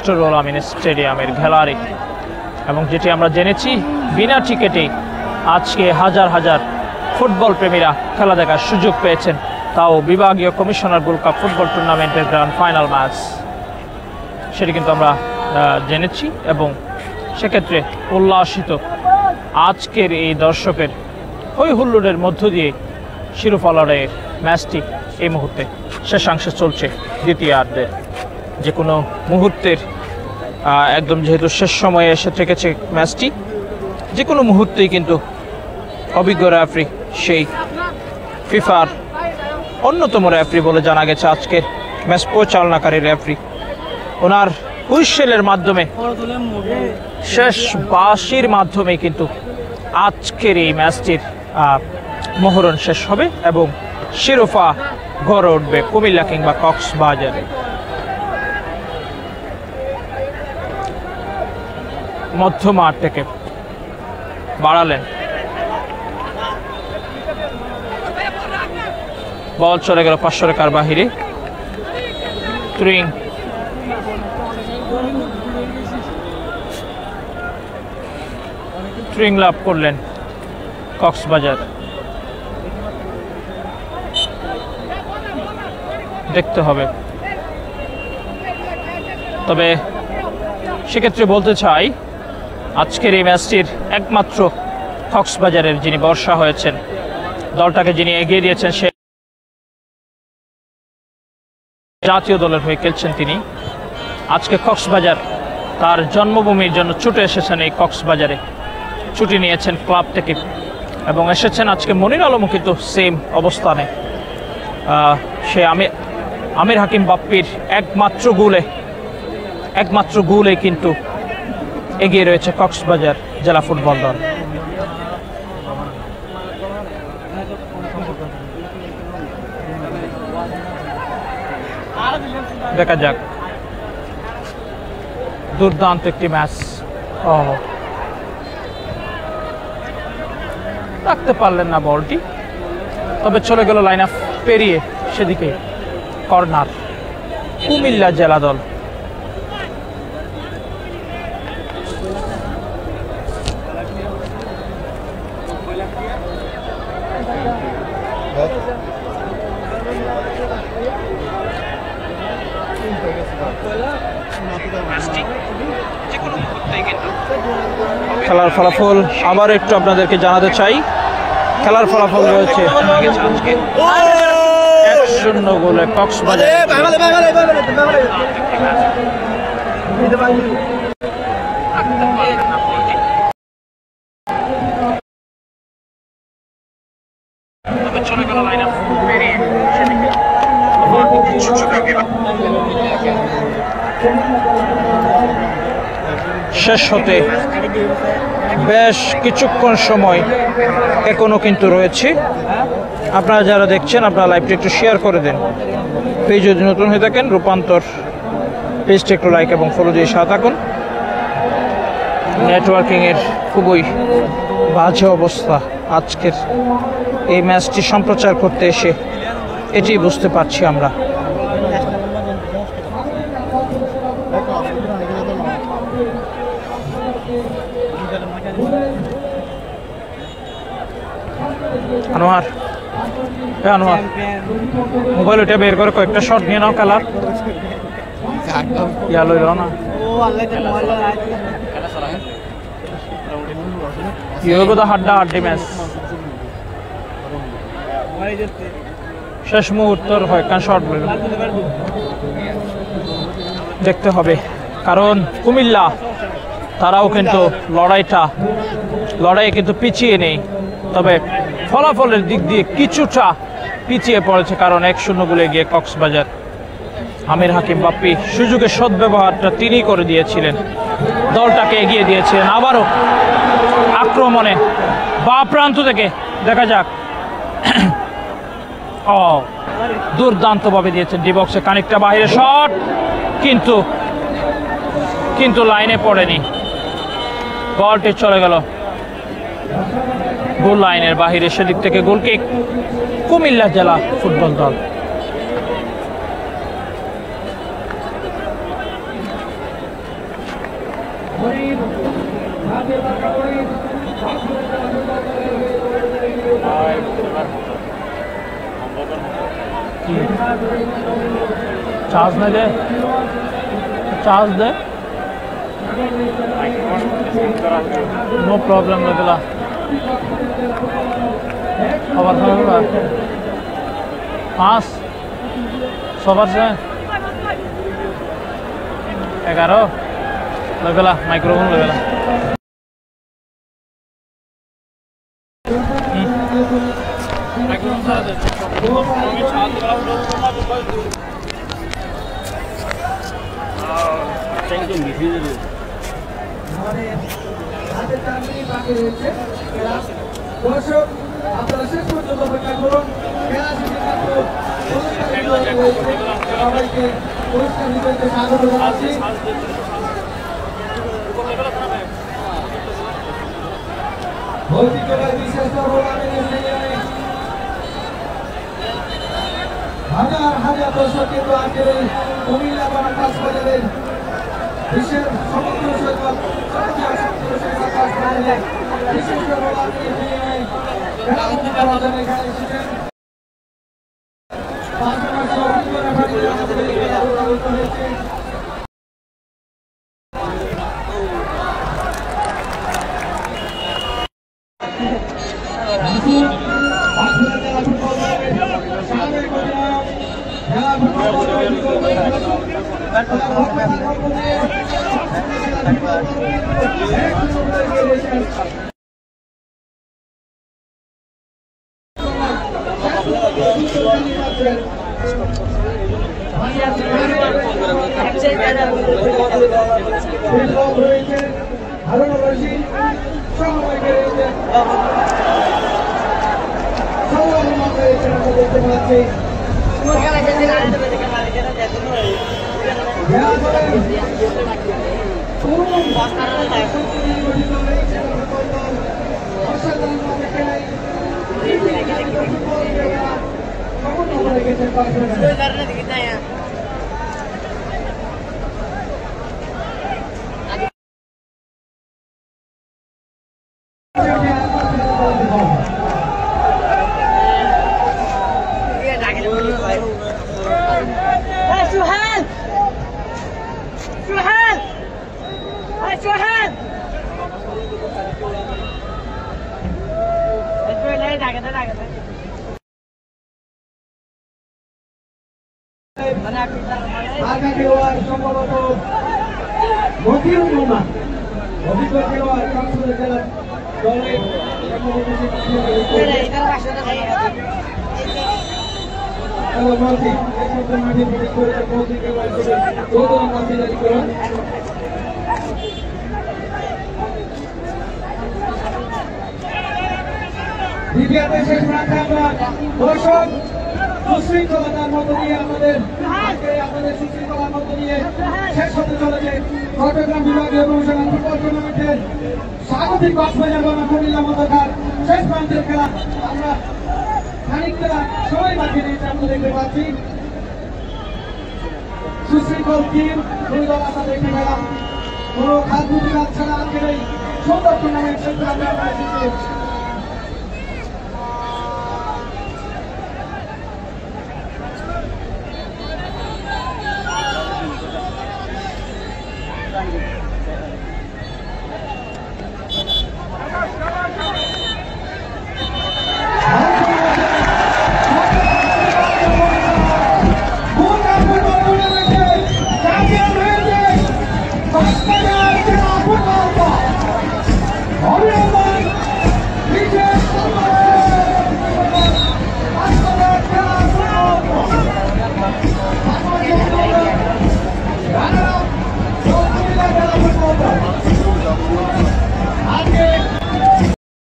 মাস্টারুল আমিন স্টেডিয়ামের গ্যালারি। এবং যেটি আমরা জেনেছি, বিনা টিকেটে আজকে হাজার হাজার ফুটবল প্রেমীরা খেলা দেখার সুযোগ পেয়েছেন, তাও বিভাগীয় কমিশনার গোল্ড কাপ ফুটবল টুর্নামেন্টের গ্র্যান্ড ফাইনাল ম্যাচ, সেটি কিন্তু আমরা জেনেছি। এবং সেক্ষেত্রে উল্লাসিত আজকের এই দর্শকের হই হুল্লোড়ের মধ্য দিয়ে শিরোপা লড়াইয়ের ম্যাচটি এই মুহূর্তে শেষাংশে চলছে দ্বিতীয়ার্ধের। যে কোনো মুহূর্তের একদম যেহেতু শেষ সময়ে এসে থেকেছে ম্যাচটি, যে কোনো মুহূর্তেই কিন্তু অভিজ্ঞ রেফারি, সেই ফিফার অন্যতম রেফারি বলে জানা গেছে আজকের ম্যাচ পরিচালনাকারী রেফারি, ওনার হুইসেলের মাধ্যমে, শেষ বাঁশির মাধ্যমে কিন্তু আজকের এই ম্যাচটির মহরণ শেষ হবে এবং শিরোপা গড়ে উঠবে কুমিল্লা কিংবা কক্সবাজারে। মধ্যমাঠ থেকে বাড়ালেন, বল চলে গেল 500 রেখার বাহিরে। থ্রিং লাভ করলেন কক্সবাজার। দেখতে হবে, তবে সেক্ষেত্রে বলতে চাই আজকের এই ম্যাচটির একমাত্র কক্সবাজারের যিনি বর্ষা হয়েছেন, দলটাকে যিনি এগিয়ে দিয়েছেন, সে জাতীয় দলের হয়ে খেলছেন তিনি। আজকে কক্সবাজার তার জন্মভূমির জন্য ছুটে এসেছেন, এই কক্সবাজারে ছুটি নিয়েছেন ক্লাব থেকে এবং এসেছেন আজকে মনির আলমও কিন্তু সেম অবস্থানে। সে আমির হাকিম বাপ্পির একমাত্র গোলে কিন্তু এগিয়ে রয়েছে কক্সবাজার জেলা ফুটবল দল। দেখা যাক, দুর্দান্ত একটি ম্যাচ। রাখতে পারলেন না বলটি, তবে চলে গেল লাইন আপ পেরিয়ে সেদিকে কর্নার কুমিল্লা জেলা দল। খেলার ফলাফল আবার একটু আপনাদেরকে জানাতে চাই। খেলার ফলাফল রয়েছে 1-0 গোলে কক্সবাজার। শেষ হতে বেশ কিছুক্ষণ সময় এখনো কিন্তু রয়েছে। আপনারা যারা দেখছেন, আপনারা লাইভটি একটু শেয়ার করে দেন। পেজ যদি নতুন হয়ে থাকেন, রূপান্তর পেজটি একটু লাইক এবং ফলো দিয়ে সাথে থাকুন। নেটওয়ার্কিংয়ের খুবই বাজে অবস্থা আজকের এই ম্যাচটি সম্প্রচার করতে এসে, এটি বুঝতে পারছি আমরা। আনোয়ার, আনোয়ার মোবাইল ওইটা বের করে কয়েকটা শট নিয়ে নাও। খেলার ইয়া লইল না, কি হইব তো হাড্ডাহাড্ডি ম্যাচ। শেষ মুহূর্তের কয়েকটা শট লইল, দেখতে হবে। কারণ কুমিল্লা তারাও কিন্তু লড়াইয়ে কিন্তু পিছিয়ে নেই, তবে ফলাফলের দিক দিয়ে কিছুটা পিছিয়ে পড়েছে। কারণ 1-0 গোলে গিয়ে কক্সবাজার, আমির হাকিম বাপ্পি সুযোগের সদ্ব্যবহারটা তিনি করে দিয়েছিলেন, দলটাকে এগিয়ে দিয়েছিলেন। আবারও আক্রমণে বা প্রান্ত থেকে দেখা যাক, দুর্দান্তভাবে দিয়েছেন ডিবক্সে, খানিকটা বাইরে শট, কিন্তু লাইনে পড়েনি, বলটি চলে গেল গোল লাইনের বাহিরে। সেদিক থেকে গোল কিক কুমিল্লা জেলা ফুটবল দল। चार्ज नहीं दे, चार्ज दे, नो प्रॉब्लम लगेगा। खबर खबर पाँच सबर से 11 लगेगा, माइक्रोफोन लगेगा। माइक्रोफोन साथ দর্শক আপনারা শেষ পর্যন্ত অপেক্ষা করুন। সবাইকে পুরস্কার দিতে স্বাগত জানাচ্ছি। ঐতিহ্যবাহী বিশেষ হাজার হাজার দর্শক কিন্তু আজকের এই কুমিল্লা কক্সবাজারের বিশ্বের সমুদ্র সৈকত সম্ভবত মতিউর রহমান অভিজ্ঞ খেলোয়াড় কক্সবাজার জেলার দলের দ্বিতীয়তে শেষ প্রান্তে আমরা দর্শক সুশৃঙ্খলতার মধ্য দিয়ে আপনাদের সুশৃঙ্খলার মধ্য দিয়ে শেষ হতে চলেছে চট্টগ্রাম বিভাগীয় কমিশনার ফুটবল টুর্নামেন্টের স্বাগতিক কক্সবাজার বনাম কুমিল্লা মধ্যকার শেষ প্রান্তের খেলা। আমরা খানিকটা সময় বাকি দিয়েছি, আমরা দেখতে পাচ্ছি সুশৃঙ্খল টিম দুই দল আমরা দেখতে পেলাম। কোনো খাত প্রতিঘাত ছাড়া আজকের এই সুন্দর টুর্নামেন্ট শেষ প্রান্তে আমরা এসেছি। Thank you.